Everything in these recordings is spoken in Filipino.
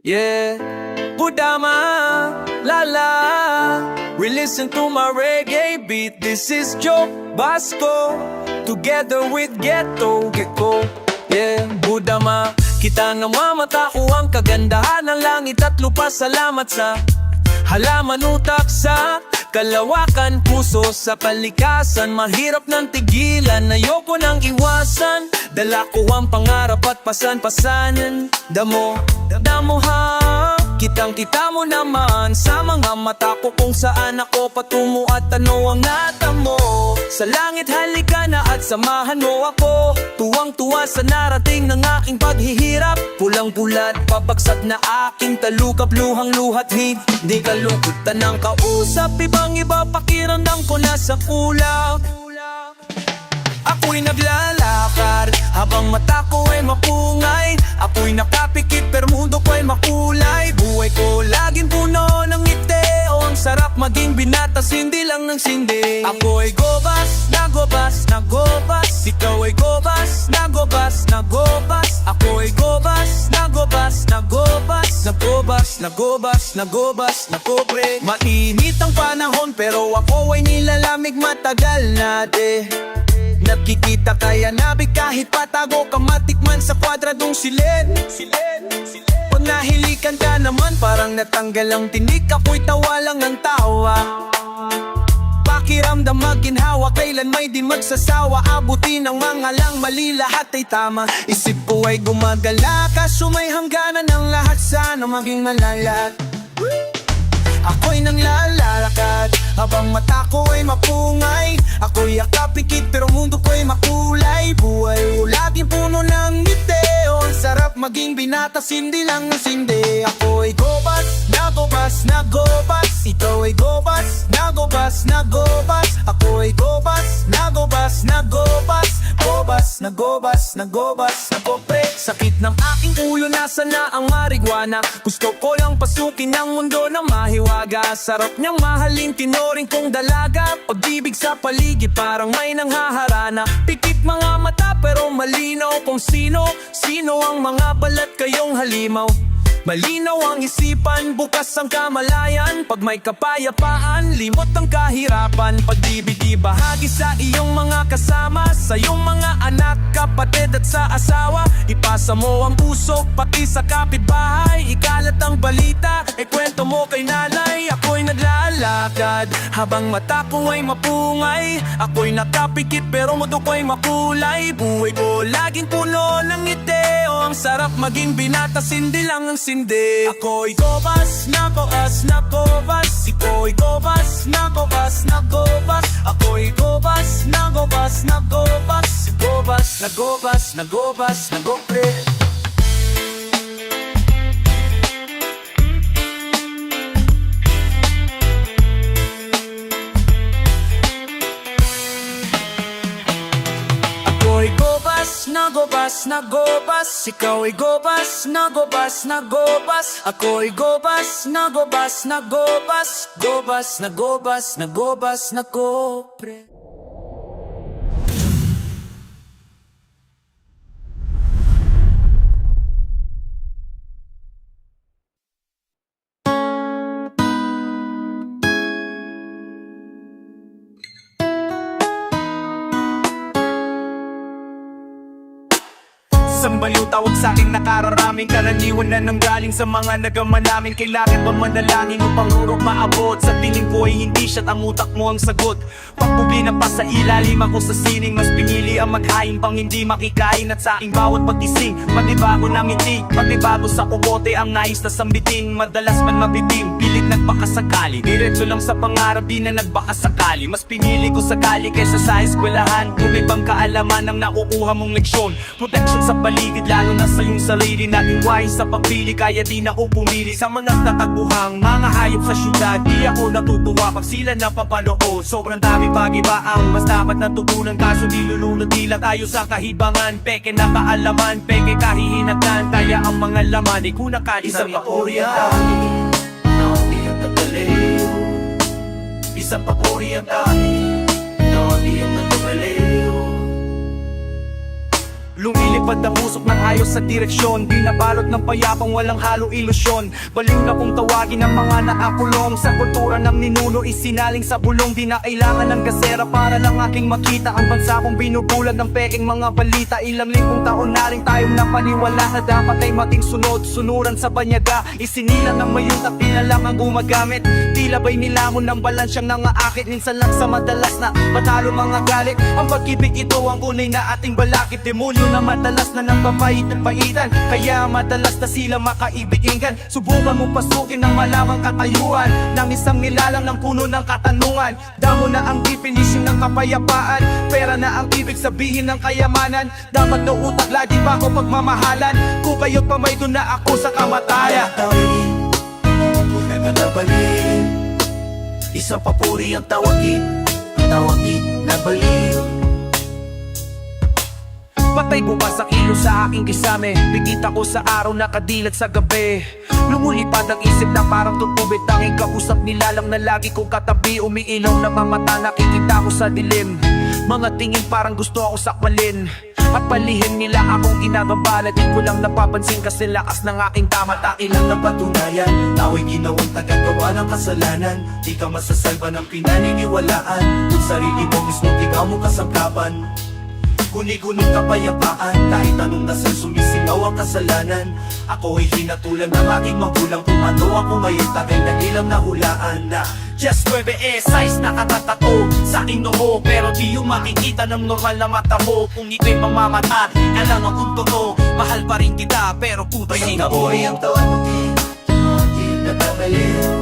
Yeah, Budama, la la. We listen to my reggae beat. This is Joe Basco, together with Ghetto Gecko. Yeah, Budama. Kita ng mamata ko ang kagandahan ng langit at lupa. Salamat sa halaman, utak sa kalawakan, puso sa kalikasan. Mahirap ng tigilan, ayoko nang iwasan. Dala ko ang pangarap at pasan-pasanan. Damo ha, kitang-kita mo naman sa mga mata ko kung saan ako patungo at ano ang natamo. Sa langit halika na at samahan mo ako, tuwang-tuwa sa narating ng aking paghihirap. Pulang-pulat, pabagsak na aking talukap, luhang-luhat, hindi kalungkutan ng kausap. Ibang-iba pakiramdam ko na sa kulang. Ako'y naglalakad habang mata ko ay mapungay. Ako'y nakapikit pero mundo ko ay makulay. Buhay ko laging puno ng ngiti, o ang sarap maging binatas, hindi lang ng sindi. Ako'y gobas, nagobas, nagobas. Ikaw ay gobas, nagobas, nagobas. Ako'y gobas, nagobas, nagobas. Nagobas, nagobas, nagobas, nakobre. Mainit ang panahon pero ako ay nilalamig matagal na nakikita kaya nabig kahit patago ka matikman sa kwadradong silid. Pag nahilikan ka naman parang natanggal ang tinik. Ako'y tawa lang ng tawa. Pakiramdam maginhawa, kailan may din magsasawa. Abutin ang mga lang, mali lahat ay tama. Isip ko ay gumagala, kaso may hangganan ng lahat. Sana maging malalat. Ako'y nang lalakad habang mata ko ay mapungay. Ako'y akapikit pero mundo ko'y makulay. Buhay ko laging puno ng ngiti, o ang sarap maging binatas, hindi lang ng sindi. Ako'y gobas, nagobas, nagobas. Ikaw ay gobas, nagobas, nagobas. Ako'y gobas, nagobas, nagobas. Gobas, nagobas, nagobas, nagopre. Sakit ng aking ulo, nasa na ang marijuana? Gusto ko lang pasukin ang mundo ng mahiwaga. Sarap niyang mahalin, tinoring kong dalaga. Pag-ibig sa paligid, parang may nanghaharana. Pikit mga mata pero malinaw kung sino ang mga balat kayong halimaw. Malinaw ang isipan, bukas ang kamalayan. Pag may kapayapaan, limot ang kahirapan. Pag-ibig bahagi sa iyong mga kasama, sa iyong mga anak, kapatid at sa asawa. Ipasa mo ang puso, pati sa kapitbahay. Ikalat ang balita, ikwento mo kay nanay. Ako'y naglalakad habang mata ko ay mapungay. Ako'y nakapikit pero mundo ko'y makulay. Buhay ko laging puno ng ngiti, o ang sarap maging binatas, hindi lang ang sindi. Ako'y gobas, nagobas, nagobas. Ikaw ay gobas, nagobas, nagobas. Ako'y gobas, nagobas, nagobas. Gobas, nagobas, nagobas, nagopre. Ako'y gobas, nagobas, nagobas. Ikaw ay gobas, nagobas, nagobas. Ako'y gobas, nagobas, nagobas. Gobas, nagobas, nagobas, nagopre. Sambaliw tawag sa'king nakararaming karaniwan na nanggaling sa mga nagaman namin. Kailangan ba manalangin upang urok maabot? Sa piling ko ay hindi siya ang utak mo ang sagot. Pagpubi na pa sa ilalim ako sa sining, mas pinili ang maghain pang hindi makikain. At sa aking bawat pagkising, pagdibago ng ngiti, pagdibago sa kukote ang nais na sambitin. Madalas man mabiting, pilit nagpakasakali. Diretso lang sa pangarap, di na nagbakasakali. Mas pinili ko sakali kaysa sa eskwelahan. Kung ibang kaalaman ang nakukuha mong leksyon, protection sa paligid, lalo na sa iyong sarili. Naging wise sa pagpili, kaya di na ako pumili sa mga tataguhang mga hayop sa syudad. Di ako natutuwa pag sila napapanood. Sobrang dami pag-ibaang mas dapat natutunan, kaso nilulunod nila tayo sa kahibangan. Peke na kaalaman, peke kahihinatan, kaya ang mga laman ay kunakali sa papuri ang tahi. Naunti ang nagaliw, isang papuri ang tahi. Naunti ang nagaliw. Lumilipad ang usok ng ayos sa direksyon, binabalot ng payapang walang halong ilusyon. Baliw na kung tawagin ang mga naakulong sa kultura ng ninuno, isinaling sa bulong. Di na kailangan ng gasera para lang aking makita ang bansa kong binubulag ng peking mga balita. Ilang limpong taon na rin tayong napaniwala na dapat ay mating sunod-sunuran sa banyaga. Isinilang ng mayun at tila lang ang gumagamit, tila ba'y nilamon ng balansyang nangaakit. Minsan lang sa madalas na matalo mga galit, ang pag-ibig ito ang unay na ating balakid. Demonyo na madalas na nagpapait-paitan, kaya madalas na sila makaibigan. Subukan mo pasukin ng malamang katayuan ng isang nilalang ng puno ng katanungan. Damo na ang definition ng kapayapaan, pera na ang ibig sabihin ng kayamanan. Dapat na utak lagi pa ako pagmamahalan, kung kayo't pamay doon na ako sa kamatayan. Nabaliw, isang papuri ang tawagin na baliw. Patay bukas sa kilo sa aking kisame, bigit ako sa araw na kadilat sa gabi. Lumulipad ang isip na parang tutubit, tanging kausap nila lang na lagi kong katabi. Umiilaw na mga mata, nakikita ko sa dilim, mga tingin parang gusto ako sakmalin. At palihim nila akong inababala, di ko lang napapansin kasi lakas ng aking tamata. Ilang napatunayan, tao'y ginawang tagagawa ng kasalanan. Di ka masasalba ng pinaniniwalaan, kung sarili mo mismo ikaw mo kasangkapan. Guni-gunong kapayapaan, kahit anong nasal sumisingaw ang kasalanan. Ako ay hinatulan ng aking magulang, kung ano ako ngayon takay ng ilang nahulaan na just 9 size nakatatato sa aking noo, pero di yung makikita ng normal na mata mo. Kung ito'y mamamatay, alam ang kung totoo, mahal pa rin kita, pero puto'y di na po. Isang papuri ang tawag mo di nababaliw.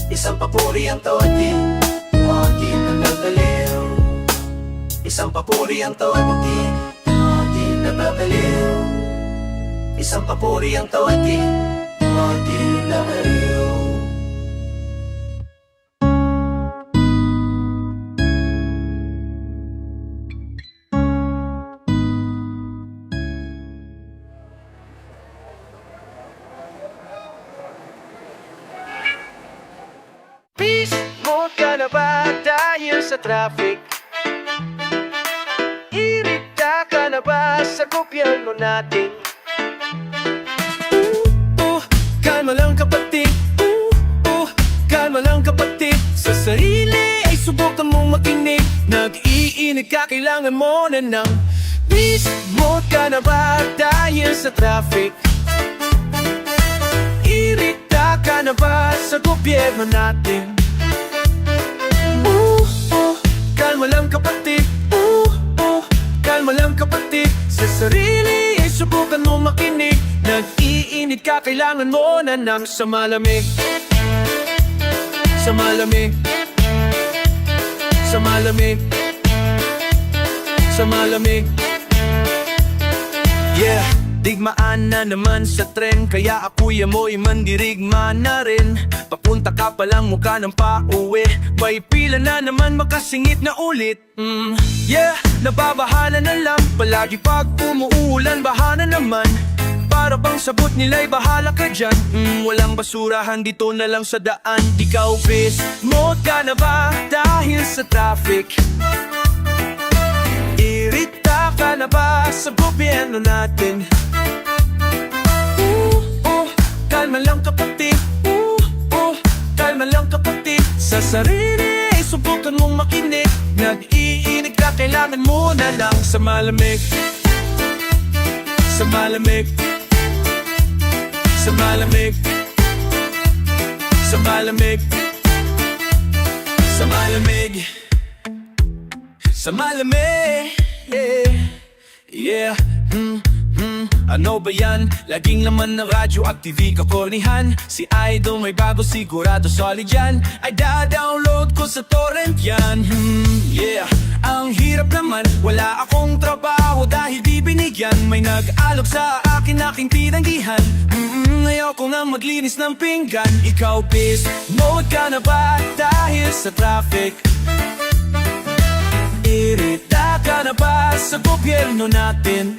Isang papuri ang tawag di nababaliw. Isang papuri ang tawag mo di nababaliw. Isang papuri ang tawag di nababaliw. Peace, mo ka na ba dahil sa traffic? Irita ka na ba sa gobyerno natin? Kalma lang kapatid, kalma lang kapatid. Sa sarili ay subukan mong makinig. Nag-iinit ka, kailangan mo na ng peace. Mo ka na ba dahil sa traffic? Irita ka na ba sa gobyerno natin? Kalma lang kapatid, kalma lang kapatid. Sa sarili ay subukan mo makinig. Nag-iinit ka, kailangan mo na ng sa malamig. Sa malamig, sa malamig, sa malamig. Yeah, digmaan na naman sa tren, kaya ako'y amoy mandirigma na rin. Papunta ka pa lang mukha ng pauwi, may pila na naman makasingit na ulit. Yeah, nababahala na lang, palagi pag umuulan, bahana naman. Para bang sabot nila'y bahala ka dyan. Walang basurahan dito na lang sa daan. Ikaw bis, mo ka na ba dahil sa traffic? Irita ka na ba sa gobyerno natin? Kalma lang kapatid, kalma lang kapatid. Sa sarili ay subukan mong makinig. Nag-iinit ka, kailangan mo na lang sa malamig. Sa malamig, sa malamig, sa malamig, sa malamig, sa malamig, yeah, Ano ba yan? Laging laman ng radyo at TV kakornihan. Si Idol may bago sigurado solid yan. Ay da-download ko sa torrent yan. Yeah, ang hirap naman, wala akong trabaho dahil di binigyan. May nag-alok sa akin aking tinanggihan. Ayoko nga maglinis ng pinggan. Ikaw bis, mode ka na ba dahil sa traffic? Irita ka na ba sa gobyerno natin?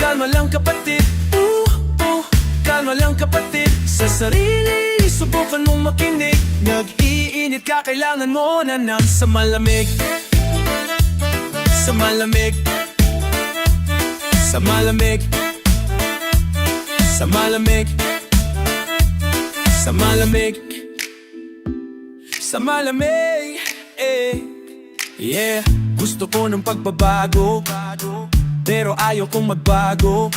Kalma lang kapatid, kalma lang kapatid. Sa sarili, subukan mong makinig. Nag-iinit ka, kailangan mo na ng sa malamig. sa malamig, sa malamig, sa malamig, sa malamig, sa malamig, yeah. Gusto ko ng pagbabago, pero ayaw kong magbago.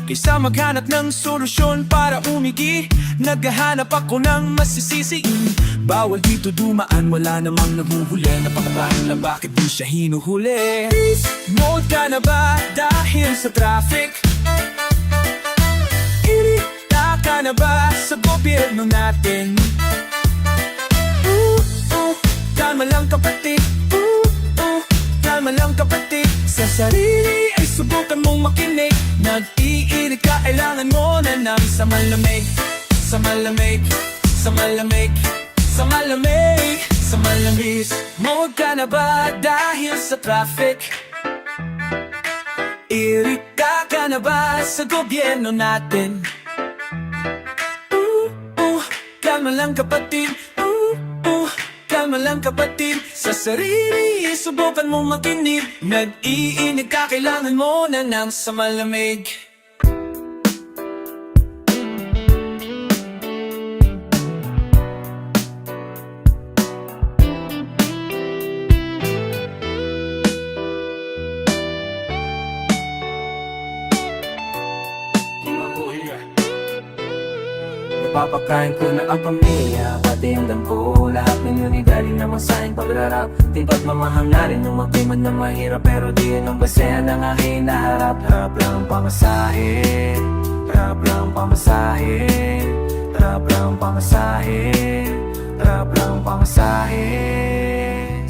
Kaysa maghanap ng solusyon para umigi, naghahanap ako ng masisisi. Bawal dito dumaan, wala namang nahuhuli. Napakabahan na bakit di siya hinuhuli. Peace mode ka na ba dahil sa traffic? Irita ka na ba sa gobyerno natin? Kalma lang kapatid, kalma lang kapatid. Sa sarili ay subukan mong makinig. Nag-iinit ka, kailangan mo na ng sa malamig, sa malamig, sa malamig, sa malamig, sa malamig. Mode ka na ba dahil sa traffic? Irita ka na ba sa gobyerno natin? Kalma lang kapatid, kalma lang kapatid. Sa sarili, subukan mo makinig. Nag-iinit ka, kailangan mo na ng sa malamig. Papakain ko na ang pamilya, pati ang ko. Lahat ninyo ni galing naman sa aking pagrarap. Di ba't mamahangarin nung magpiman na mahirap, pero di yun ang basehan ng aking naharap. Harap lang ang pamasahe, harap lang ang pamasahe, harap lang ang pamasahe, harap lang ang pamasahe.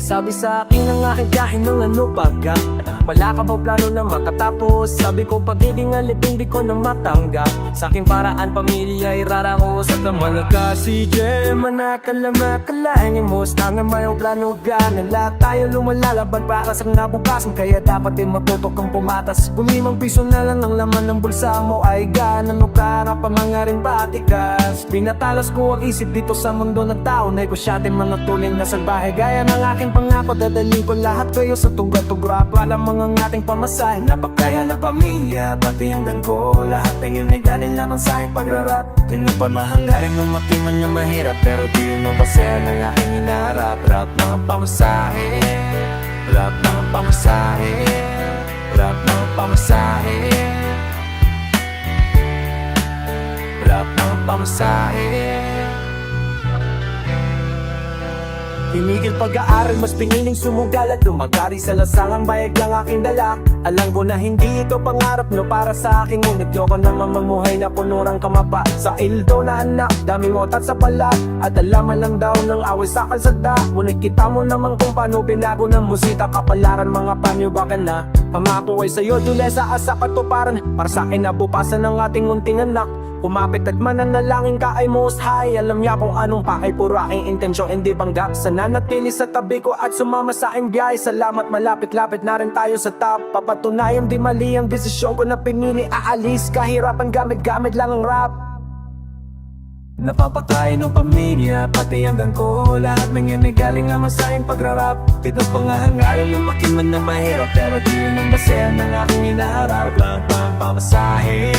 Sabi sa akin ng aking tiyahin ng ano baga, wala ka ba plano na makatapos? Sabi ko pagiging alipin di ko na matanggap. Sa aking paraan pamilya ay rarako sa tamalaka. Si Gemma nakalamakalain mo tanga may plano ganan. Lahat tayo lumalalaban para sa nabukasan, kaya dapat din matutok kang pumatas. Kung 5 piso na lang ang laman ng bulsa mo ay ganan o kara pa mga rin patikas. Pinatalas ko ang isip dito sa mundo ng tao. Negosyate mga tuling na salbahe, gaya ng aking pangako. Dadali ko lahat kayo sa tuga-tugra para mga ating pamasahe. Napakaya na pamilya, pati ang ko. Lahat ay yun ay galing lamang sa aking pagrarap. Pinapamahangarin ng makiman niya mahirap, pero di yun ang basehan ng aking hinaharap. Rap ng pamasahe, rap ng pamasahe, rap ng pamasahe, rap ng pamasahe. Tinigil pag-aaral, mas piniling sumugal at lumagari sa lasangang bayag lang aking dala. Alam ko na hindi ito pangarap no para sa akin, ngunit yoko naman mamuhay na punurang kamapa. Sa ildo na anak, daming otat sa palat, at alaman lang daw ng away sa kalsada. Ngunit kita mo naman kung paano binago ng musika, kapalaran mga panyubakan na pamako ay sa'yo dule sa asa katuparan. Para sa akin nabupasan ng ating unting anak. Kumapit at mananalangin ka ay most high. Alam niya kung anong pakay, puro aking intensyon hindi bangga. Sananatili sa tabi ko at sumama sa akin guys. Salamat, malapit-lapit na rin tayo sa top. Papatunayan di mali ang desisyon ko na pinili. Aalis kahirapan, gamit-gamit lang ang rap. Napapakain ng pamilya, pati ang ko. Lahat ng yan ay galing naman sa aking pagrarap. Pitas pa nga hangarin, lumaki man na mahirap, pero di yun ang basehan ng aking hinaharap. Lang pang pamasahe,